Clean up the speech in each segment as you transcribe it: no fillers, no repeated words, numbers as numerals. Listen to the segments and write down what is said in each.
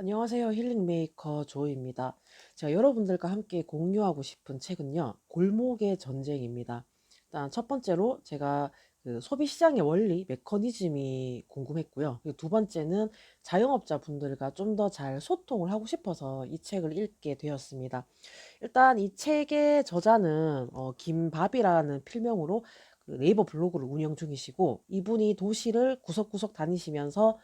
안녕하세요. 힐링메이커 조이입니다. 제가 여러분들과 함께 공유하고 싶은 책은요, 골목의 전쟁입니다. 일단 첫 번째로 제가 그 소비 시장의 원리, 메커니즘이 궁금했고요. 그리고 두 번째는 자영업자분들과 좀 더 잘 소통을 하고 싶어서 이 책을 읽게 되었습니다. 일단 이 책의 저자는 김밥이라는 필명으로 그 네이버 블로그를 운영 중이시고, 이분이 도시를 구석구석 다니시면서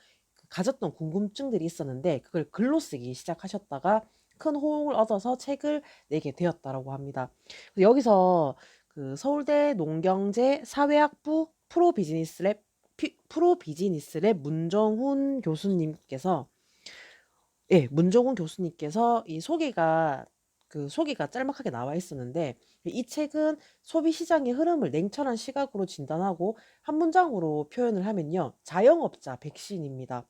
가졌던 궁금증들이 있었는데 그걸 글로 쓰기 시작하셨다가 큰 호응을 얻어서 책을 내게 되었다라고 합니다. 여기서 그 서울대 농경제 사회학부 프로 비즈니스 랩 문정훈 교수님께서 이 소개가 짤막하게 나와 있었는데, 이 책은 소비 시장의 흐름을 냉철한 시각으로 진단하고 한 문장으로 표현을 하면요, 자영업자 백신입니다.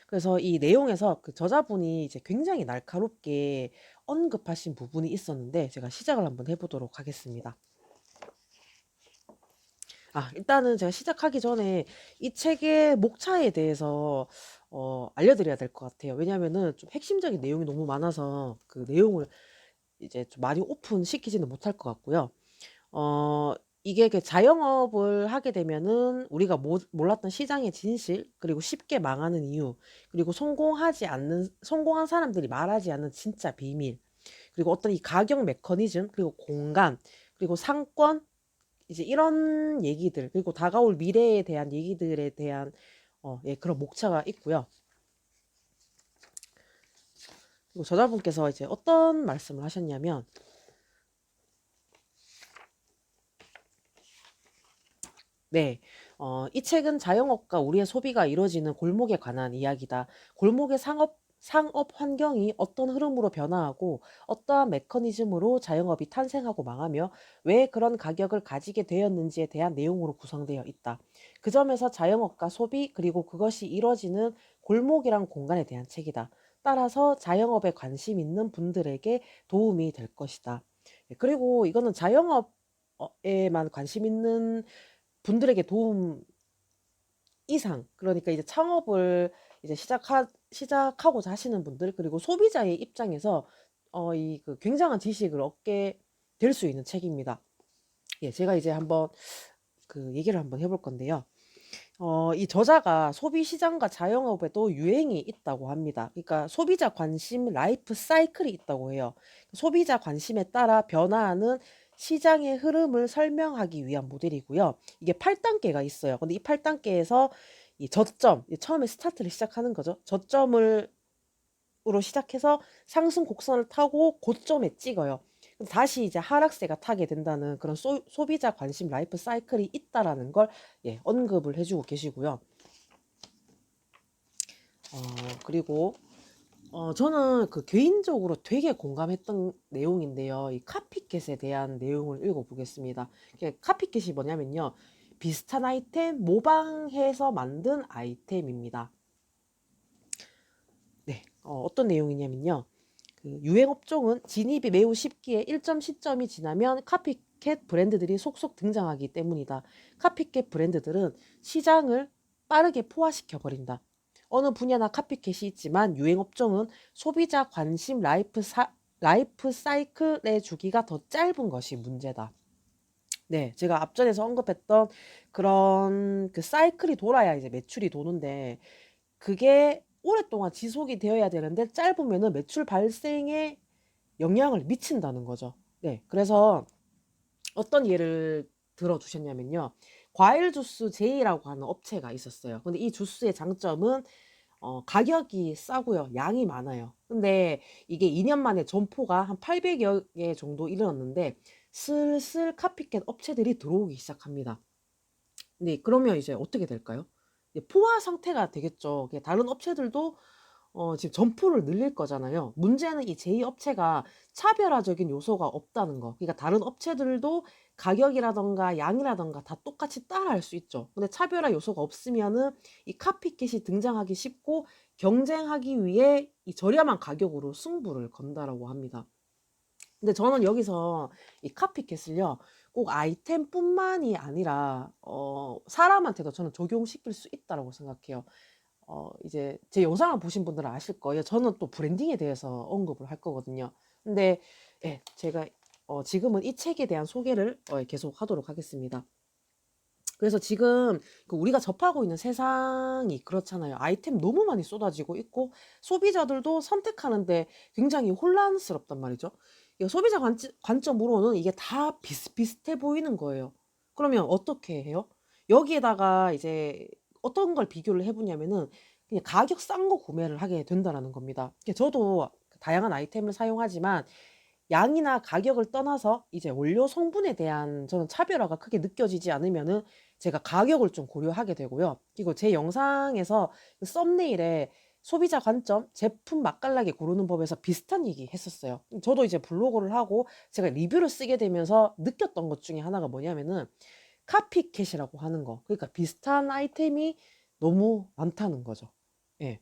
그래서 이 내용에서 그 저자분이 이제 굉장히 날카롭게 언급하신 부분이 있었는데, 제가 시작을 한번 해보도록 하겠습니다. 일단은 제가 시작하기 전에 이 책의 목차에 대해서 알려드려야 될 것 같아요. 왜냐면은 좀 핵심적인 내용이 너무 많아서 그 내용을 이제 좀 많이 오픈시키지는 못할 것 같고요. 어 이게 그 자영업을 하게 되면은 우리가 몰랐던 시장의 진실, 그리고 쉽게 망하는 이유, 그리고 성공한 사람들이 말하지 않는 진짜 비밀, 그리고 어떤 이 가격 메커니즘, 그리고 공간, 그리고 상권, 이제 이런 얘기들, 그리고 다가올 미래에 대한 얘기들에 대한 그런 목차가 있고요. 그리고 저자분께서 이제 어떤 말씀을 하셨냐면, 네. 이 책은 자영업과 우리의 소비가 이루어지는 골목에 관한 이야기다. 골목의 상업 환경이 어떤 흐름으로 변화하고 어떠한 메커니즘으로 자영업이 탄생하고 망하며 왜 그런 가격을 가지게 되었는지에 대한 내용으로 구성되어 있다. 그 점에서 자영업과 소비, 그리고 그것이 이루어지는 골목이란 공간에 대한 책이다. 따라서 자영업에 관심 있는 분들에게 도움이 될 것이다. 그리고 이거는 자영업에만 관심 있는 분들에게 도움 이상, 그러니까 이제 창업을 이제 시작하고자 하시는 분들, 그리고 소비자의 입장에서 이 그 굉장한 지식을 얻게 될 수 있는 책입니다. 예, 제가 이제 한번 그 얘기를 한번 해볼 건데요. 이 저자가 소비 시장과 자영업에도 유행이 있다고 합니다. 그러니까 소비자 관심 라이프 사이클이 있다고 해요. 소비자 관심에 따라 변화하는 시장의 흐름을 설명하기 위한 모델이고요. 이게 8단계가 있어요. 근데 이 8단계에서 이 저점, 처음에 스타트를 시작하는 거죠. 저점을 으로 시작해서 상승 곡선을 타고 고점에 찍어요. 그럼 다시 이제 하락세가 타게 된다는 그런 소비자 관심 라이프 사이클이 있다라는 걸 언급을 해주고 계시고요. 그리고 저는 그 개인적으로 되게 공감했던 내용인데요. 이 카피캣에 대한 내용을 읽어보겠습니다. 카피캣이 뭐냐면요, 비슷한 아이템 모방해서 만든 아이템입니다. 네, 어떤 내용이냐면요. 그 유행 업종은 진입이 매우 쉽기에 일정 시점이 지나면 카피캣 브랜드들이 속속 등장하기 때문이다. 카피캣 브랜드들은 시장을 빠르게 포화시켜 버린다. 어느 분야나 카피캣이 있지만 유행 업종은 소비자 관심 라이프 사이클의 주기가 더 짧은 것이 문제다. 네, 제가 앞전에서 언급했던 그런 그 사이클이 돌아야 이제 매출이 도는데, 그게 오랫동안 지속이 되어야 되는데 짧으면은 매출 발생에 영향을 미친다는 거죠. 네. 그래서 어떤 예를 들어 주셨냐면요. 과일 주스 제이라고 하는 업체가 있었어요. 근데 이 주스의 장점은 가격이 싸고요. 양이 많아요. 근데 이게 2년 만에 점포가 한 800여 개 정도 이르렀는데 슬슬 카피캣 업체들이 들어오기 시작합니다. 네, 그러면 이제 어떻게 될까요? 포화 상태가 되겠죠. 다른 업체들도 지금 점포를 늘릴 거잖아요. 문제는 이 제2업체가 차별화적인 요소가 없다는 거. 그러니까 다른 업체들도 가격이라던가 양이라던가 다 똑같이 따라할 수 있죠. 근데 차별화 요소가 없으면은 이 카피캣이 등장하기 쉽고 경쟁하기 위해 이 저렴한 가격으로 승부를 건다라고 합니다. 근데 저는 여기서 이 카피캣을요, 꼭 아이템뿐만이 아니라 사람한테도 저는 적용시킬 수 있다라고 생각해요. 이제 제 영상을 보신 분들은 아실 거예요. 저는 또 브랜딩에 대해서 언급을 할 거거든요. 근데 예, 제가 지금은 이 책에 대한 소개를 계속 하도록 하겠습니다. 그래서 지금 그 우리가 접하고 있는 세상이 그렇잖아요. 아이템 너무 많이 쏟아지고 있고 소비자들도 선택하는데 굉장히 혼란스럽단 말이죠. 이 소비자 관점으로는 이게 다 비슷비슷해 보이는 거예요. 그러면 어떻게 해요? 여기에다가 이제 어떤 걸 비교를 해보냐면은 그냥 가격 싼 거 구매를 하게 된다라는 겁니다. 저도 다양한 아이템을 사용하지만 양이나 가격을 떠나서 이제 원료 성분에 대한 저는 차별화가 크게 느껴지지 않으면은 제가 가격을 좀 고려하게 되고요. 그리고 제 영상에서 그 썸네일에 소비자 관점, 제품 맛깔나게 고르는 법에서 비슷한 얘기 했었어요. 저도 이제 블로그를 하고 제가 리뷰를 쓰게 되면서 느꼈던 것 중에 하나가 뭐냐면은 카피캣이라고 하는 거. 그러니까 비슷한 아이템이 너무 많다는 거죠. 예.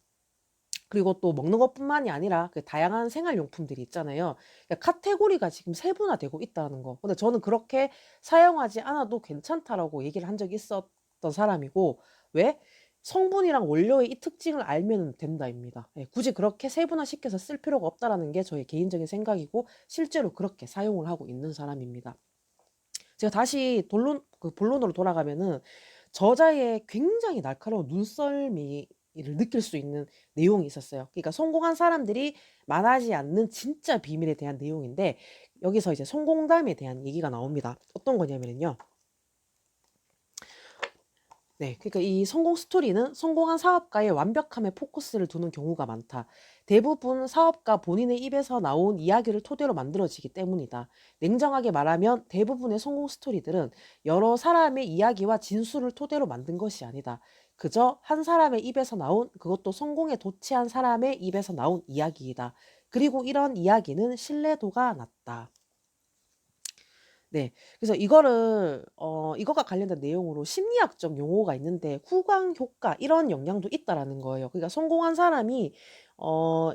그리고 또 먹는 것뿐만이 아니라 그 다양한 생활용품들이 있잖아요. 그러니까 카테고리가 지금 세분화되고 있다는 거. 근데 저는 그렇게 사용하지 않아도 괜찮다라고 얘기를 한 적이 있었던 사람이고, 왜? 성분이랑 원료의 이 특징을 알면 된다입니다. 예, 굳이 그렇게 세분화시켜서 쓸 필요가 없다라는 게 저의 개인적인 생각이고, 실제로 그렇게 사용을 하고 있는 사람입니다. 제가 다시 본론으로 돌아가면은 저자의 굉장히 날카로운 눈썰미를 느낄 수 있는 내용이 있었어요. 그러니까 성공한 사람들이 말하지 않는 진짜 비밀에 대한 내용인데 여기서 이제 성공담에 대한 얘기가 나옵니다. 어떤 거냐면요. 네, 그러니까 이 성공 스토리는 성공한 사업가의 완벽함에 포커스를 두는 경우가 많다. 대부분 사업가 본인의 입에서 나온 이야기를 토대로 만들어지기 때문이다. 냉정하게 말하면 대부분의 성공 스토리들은 여러 사람의 이야기와 진술을 토대로 만든 것이 아니다. 그저 한 사람의 입에서 나온, 그것도 성공에 도취한 사람의 입에서 나온 이야기이다. 그리고 이런 이야기는 신뢰도가 낮다. 네. 그래서 이거가 관련된 내용으로 심리학적 용어가 있는데 후광 효과 이런 영향도 있다라는 거예요. 그러니까 성공한 사람이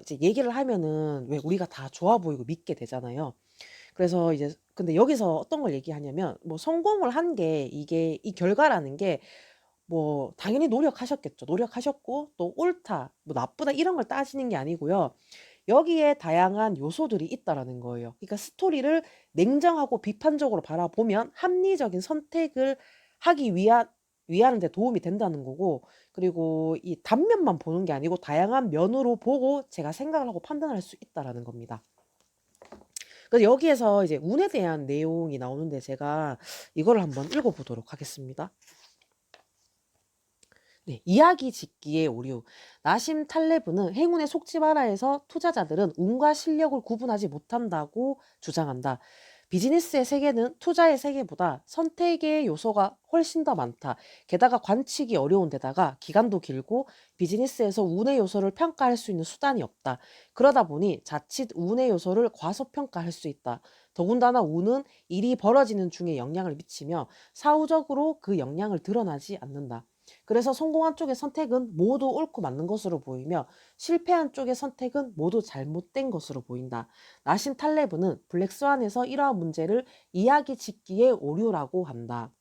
이제 얘기를 하면은 왜 우리가 다 좋아 보이고 믿게 되잖아요. 그래서 이제 근데 여기서 어떤 걸 얘기하냐면 뭐 성공을 한 게 이게 이 결과라는 게 뭐 당연히 노력하셨겠죠. 노력하셨고 또 옳다, 뭐 나쁘다 이런 걸 따지는 게 아니고요. 여기에 다양한 요소들이 있다라는 거예요. 그러니까 스토리를 냉정하고 비판적으로 바라보면 합리적인 선택을 하기 위하는 데 도움이 된다는 거고, 그리고 이 단면만 보는 게 아니고 다양한 면으로 보고 제가 생각을 하고 판단할 수 있다라는 겁니다. 그래서 여기에서 이제 운에 대한 내용이 나오는데 제가 이거를 한번 읽어보도록 하겠습니다. 네, 이야기 짓기의 오류. 나심 탈레브는 행운에 속지 마라 해서 투자자들은 운과 실력을 구분하지 못한다고 주장한다. 비즈니스의 세계는 투자의 세계보다 선택의 요소가 훨씬 더 많다. 게다가 관측이 어려운 데다가 기간도 길고 비즈니스에서 운의 요소를 평가할 수 있는 수단이 없다. 그러다 보니 자칫 운의 요소를 과소평가할 수 있다. 더군다나 운은 일이 벌어지는 중에 영향을 미치며 사후적으로 그 영향을 드러나지 않는다. 그래서 성공한 쪽의 선택은 모두 옳고 맞는 것으로 보이며 실패한 쪽의 선택은 모두 잘못된 것으로 보인다. 나심 탈레브는 블랙스완에서 이러한 문제를 이야기 짓기의 오류라고 한다.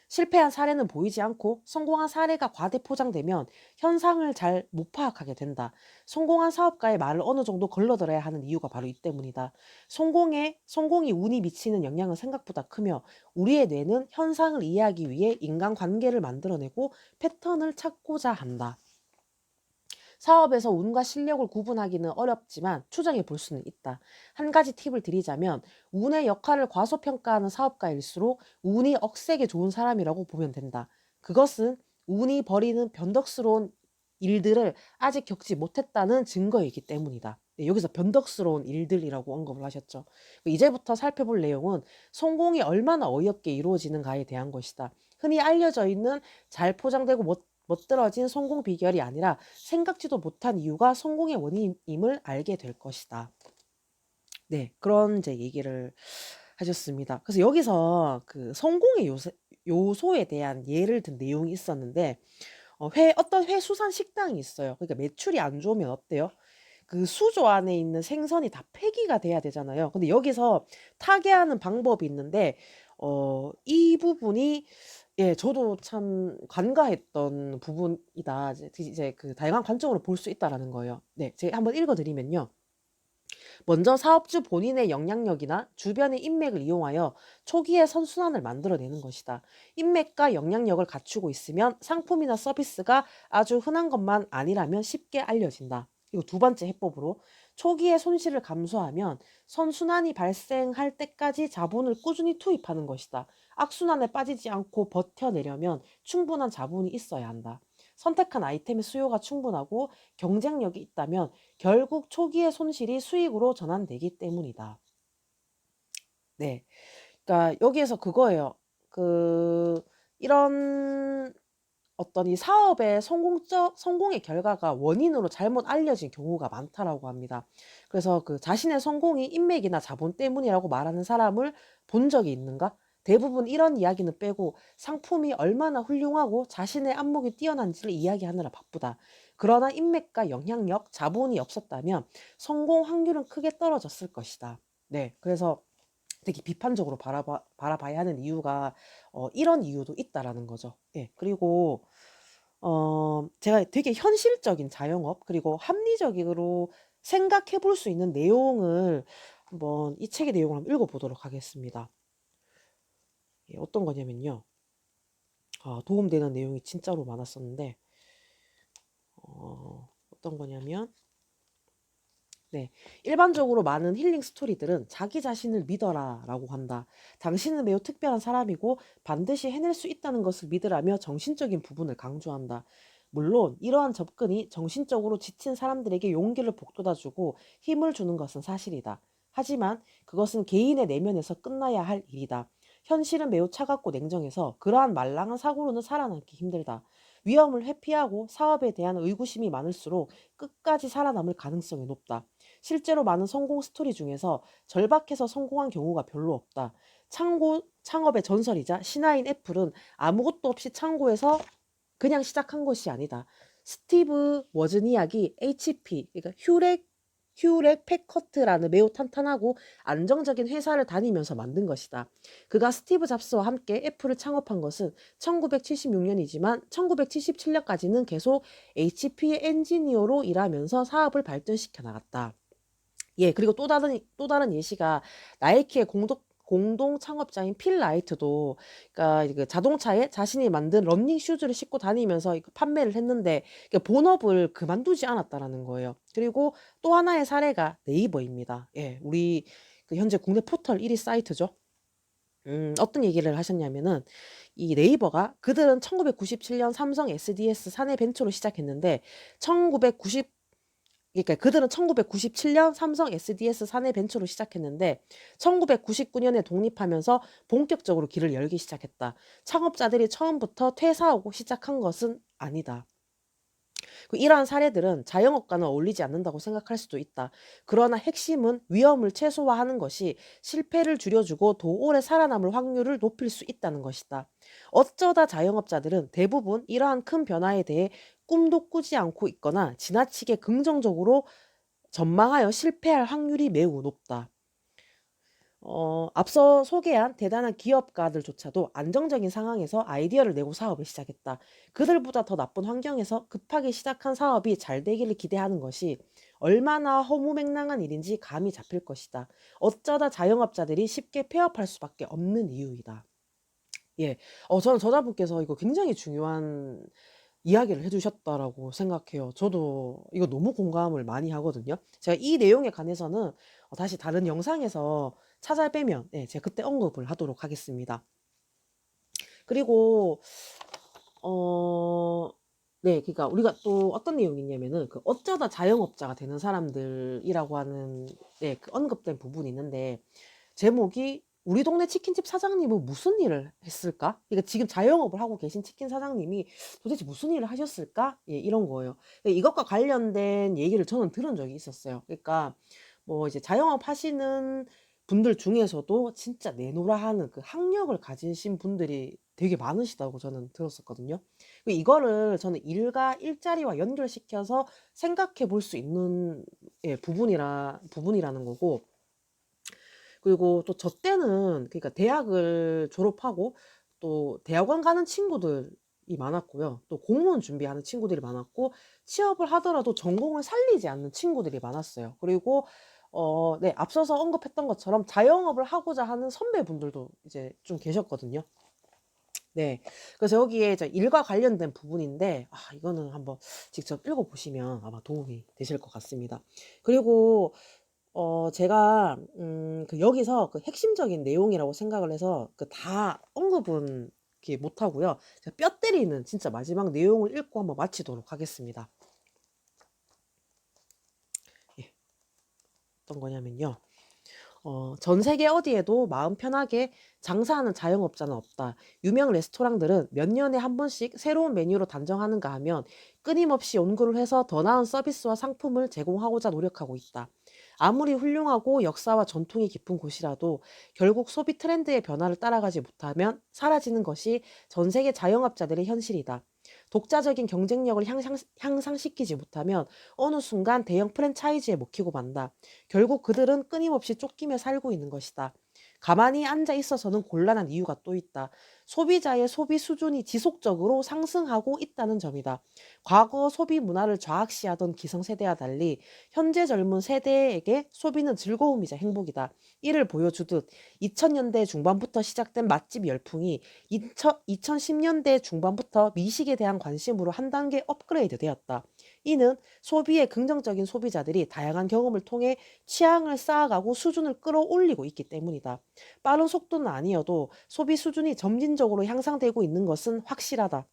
실패한 사례는 보이지 않고 성공한 사례가 과대 포장되면 현상을 잘 못 파악하게 된다. 성공한 사업가의 말을 어느 정도 걸러들어야 하는 이유가 바로 이 때문이다. 성공이 운이 미치는 영향은 생각보다 크며 우리의 뇌는 현상을 이해하기 위해 인간관계를 만들어내고 패턴을 찾고자 한다. 사업에서 운과 실력을 구분하기는 어렵지만 추정해 볼 수는 있다. 한 가지 팁을 드리자면 운의 역할을 과소평가하는 사업가일수록 운이 억세게 좋은 사람이라고 보면 된다. 그것은 운이 벌이는 변덕스러운 일들을 아직 겪지 못했다는 증거이기 때문이다. 네, 여기서 변덕스러운 일들이라고 언급을 하셨죠. 이제부터 살펴볼 내용은 성공이 얼마나 어이없게 이루어지는가에 대한 것이다. 흔히 알려져 있는 잘 포장되고 멋들어진 성공 비결이 아니라 생각지도 못한 이유가 성공의 원인임을 알게 될 것이다. 네, 그런 이제 얘기를 하셨습니다. 그래서 여기서 그 성공의 요소에 대한 예를 든 내용이 있었는데, 어떤 수산 식당이 있어요. 그러니까 매출이 안 좋으면 어때요? 그 수조 안에 있는 생선이 다 폐기가 돼야 되잖아요. 근데 여기서 타개하는 방법이 있는데, 이 부분이 예, 저도 참 관가했던 부분이다. 이제 그 다양한 관점으로 볼 수 있다라는 거예요. 네, 제가 한번 읽어드리면요. 먼저 사업주 본인의 영향력이나 주변의 인맥을 이용하여 초기에 선순환을 만들어내는 것이다. 인맥과 영향력을 갖추고 있으면 상품이나 서비스가 아주 흔한 것만 아니라면 쉽게 알려진다. 그리고 두 번째 해법으로 초기에 손실을 감수하면 선순환이 발생할 때까지 자본을 꾸준히 투입하는 것이다. 악순환에 빠지지 않고 버텨내려면 충분한 자본이 있어야 한다. 선택한 아이템의 수요가 충분하고 경쟁력이 있다면 결국 초기의 손실이 수익으로 전환되기 때문이다. 네. 그러니까 여기에서 그거예요. 이런 어떤 이 사업의 성공의 결과가 원인으로 잘못 알려진 경우가 많다라고 합니다. 그래서 그 자신의 성공이 인맥이나 자본 때문이라고 말하는 사람을 본 적이 있는가? 대부분 이런 이야기는 빼고 상품이 얼마나 훌륭하고 자신의 안목이 뛰어난지를 이야기하느라 바쁘다. 그러나 인맥과 영향력, 자본이 없었다면 성공 확률은 크게 떨어졌을 것이다. 네, 그래서 되게 비판적으로 바라봐야 하는 이유가 이런 이유도 있다라는 거죠. 예, 그리고 제가 되게 현실적인 자영업 그리고 합리적으로 생각해 볼 수 있는 내용을 한번 이 책의 내용을 한번 읽어보도록 하겠습니다. 예, 어떤 거냐면요. 도움되는 내용이 진짜로 많았었는데 어떤 거냐면 네. 일반적으로 많은 힐링 스토리들은 자기 자신을 믿어라 라고 한다. 당신은 매우 특별한 사람이고 반드시 해낼 수 있다는 것을 믿으라며 정신적인 부분을 강조한다. 물론 이러한 접근이 정신적으로 지친 사람들에게 용기를 북돋아주고 힘을 주는 것은 사실이다. 하지만 그것은 개인의 내면에서 끝나야 할 일이다. 현실은 매우 차갑고 냉정해서 그러한 말랑한 사고로는 살아남기 힘들다. 위험을 회피하고 사업에 대한 의구심이 많을수록 끝까지 살아남을 가능성이 높다. 실제로 많은 성공 스토리 중에서 절박해서 성공한 경우가 별로 없다. 창업의 전설이자 신화인 애플은 아무것도 없이 창고에서 그냥 시작한 것이 아니다. 스티브 워즈니악이 HP, 그러니까 휴렉 패커트라는 매우 탄탄하고 안정적인 회사를 다니면서 만든 것이다. 그가 스티브 잡스와 함께 애플을 창업한 것은 1976년이지만 1977년까지는 계속 HP의 엔지니어로 일하면서 사업을 발전시켜 나갔다. 예, 그리고 또 다른 예시가 나이키의 공동 창업자인 필 라이트도 그러니까 그 자동차에 자신이 만든 러닝 슈즈를 신고 다니면서 판매를 했는데 본업을 그만두지 않았다라는 거예요. 그리고 또 하나의 사례가 네이버입니다. 예, 우리 그 현재 국내 포털 1위 사이트죠. 어떤 얘기를 하셨냐면은 이 네이버가 그들은 1997년 삼성 SDS 사내 벤처로 시작했는데 1990 그러니까 그들은 1997년 삼성 SDS 사내 벤처로 시작했는데 1999년에 독립하면서 본격적으로 길을 열기 시작했다. 창업자들이 처음부터 퇴사하고 시작한 것은 아니다. 이러한 사례들은 자영업과는 어울리지 않는다고 생각할 수도 있다. 그러나 핵심은 위험을 최소화하는 것이 실패를 줄여주고 더 오래 살아남을 확률을 높일 수 있다는 것이다. 어쩌다 자영업자들은 대부분 이러한 큰 변화에 대해 꿈도 꾸지 않고 있거나 지나치게 긍정적으로 전망하여 실패할 확률이 매우 높다. 앞서 소개한 대단한 기업가들조차도 안정적인 상황에서 아이디어를 내고 사업을 시작했다. 그들보다 더 나쁜 환경에서 급하게 시작한 사업이 잘 되기를 기대하는 것이 얼마나 허무맹랑한 일인지 감이 잡힐 것이다. 어쩌다 자영업자들이 쉽게 폐업할 수밖에 없는 이유이다. 예, 저는 저자분께서 이거 굉장히 중요한 이야기를 해주셨다라고 생각해요. 저도 이거 너무 공감을 많이 하거든요. 제가 이 내용에 관해서는 다시 다른 영상에서 찾아뵈면 제가 그때 언급을 하도록 하겠습니다. 그리고 네, 그러니까 우리가 또 어떤 내용이 있냐면은 그 어쩌다 자영업자가 되는 사람들이라고 하는 그 언급된 부분이 있는데 제목이 우리 동네 치킨집 사장님은 무슨 일을 했을까? 그러니까 지금 자영업을 하고 계신 치킨 사장님이 도대체 무슨 일을 하셨을까? 예, 이런 거예요. 이것과 관련된 얘기를 저는 들은 적이 있었어요. 그러니까 뭐 이제 자영업 하시는 분들 중에서도 진짜 내노라 하는 그 학력을 가지신 분들이 되게 많으시다고 저는 들었었거든요. 이거를 저는 일과 일자리와 연결시켜서 생각해 볼 수 있는 부분이라는 거고, 그리고 또 저 때는 그러니까 대학을 졸업하고 또 대학원 가는 친구들이 많았고요. 또 공무원 준비하는 친구들이 많았고 취업을 하더라도 전공을 살리지 않는 친구들이 많았어요. 그리고 네, 앞서서 언급했던 것처럼 자영업을 하고자 하는 선배분들도 이제 좀 계셨거든요. 네. 그래서 여기에 이제 일과 관련된 부분인데 이거는 한번 직접 읽어보시면 아마 도움이 되실 것 같습니다. 그리고 제가 여기서 그 핵심적인 내용이라고 생각을 해서 그 다 언급은 이렇게 못하고요. 제가 뼈 때리는 진짜 마지막 내용을 읽고 한번 마치도록 하겠습니다. 예. 어떤 거냐면요. 전 세계 어디에도 마음 편하게 장사하는 자영업자는 없다. 유명 레스토랑들은 몇 년에 한 번씩 새로운 메뉴로 단정하는가 하면 끊임없이 연구를 해서 더 나은 서비스와 상품을 제공하고자 노력하고 있다. 아무리 훌륭하고 역사와 전통이 깊은 곳이라도 결국 소비 트렌드의 변화를 따라가지 못하면 사라지는 것이 전 세계 자영업자들의 현실이다. 독자적인 경쟁력을 향상시키지 못하면 어느 순간 대형 프랜차이즈에 먹히고 만다. 결국 그들은 끊임없이 쫓기며 살고 있는 것이다. 가만히 앉아 있어서는 곤란한 이유가 또 있다. 소비자의 소비 수준이 지속적으로 상승하고 있다는 점이다. 과거 소비 문화를 좌악시하던 기성세대와 달리 현재 젊은 세대에게 소비는 즐거움이자 행복이다. 이를 보여주듯 2000년대 중반부터 시작된 맛집 열풍이 2010년대 중반부터 미식에 대한 관심으로 한 단계 업그레이드 되었다. 이는 소비의 긍정적인 소비자들이 다양한 경험을 통해 취향을 쌓아가고 수준을 끌어올리고 있기 때문이다. 빠른 속도는 아니어도 소비 수준이 점진적으로 향상되고 있는 것은 확실하다.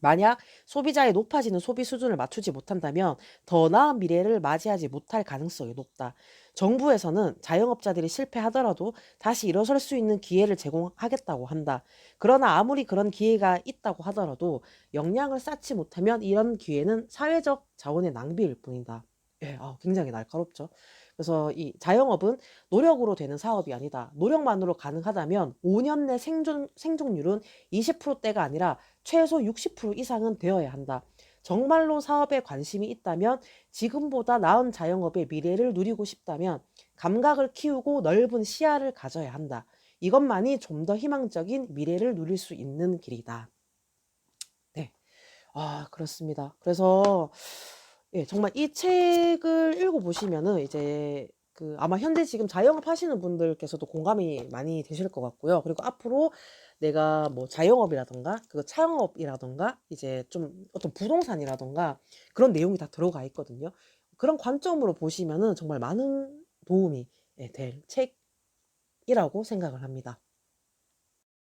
만약 소비자의 높아지는 소비 수준을 맞추지 못한다면 더 나은 미래를 맞이하지 못할 가능성이 높다. 정부에서는 자영업자들이 실패하더라도 다시 일어설 수 있는 기회를 제공하겠다고 한다. 그러나 아무리 그런 기회가 있다고 하더라도 역량을 쌓지 못하면 이런 기회는 사회적 자원의 낭비일 뿐이다. 예, 굉장히 날카롭죠. 그래서 이 자영업은 노력으로 되는 사업이 아니다. 노력만으로 가능하다면 5년 내 생존율은 20%대가 아니라 최소 60% 이상은 되어야 한다. 정말로 사업에 관심이 있다면 지금보다 나은 자영업의 미래를 누리고 싶다면 감각을 키우고 넓은 시야를 가져야 한다. 이것만이 좀 더 희망적인 미래를 누릴 수 있는 길이다. 네. 그렇습니다. 그래서 예, 정말 이 책을 읽어보시면은 이제 그 아마 현재 지금 자영업 하시는 분들께서도 공감이 많이 되실 것 같고요. 그리고 앞으로 내가 뭐 자영업이라던가 그 창업이라던가 이제 좀 어떤 부동산이라던가 그런 내용이 다 들어가 있거든요. 그런 관점으로 보시면은 정말 많은 도움이 될 책이라고 생각을 합니다.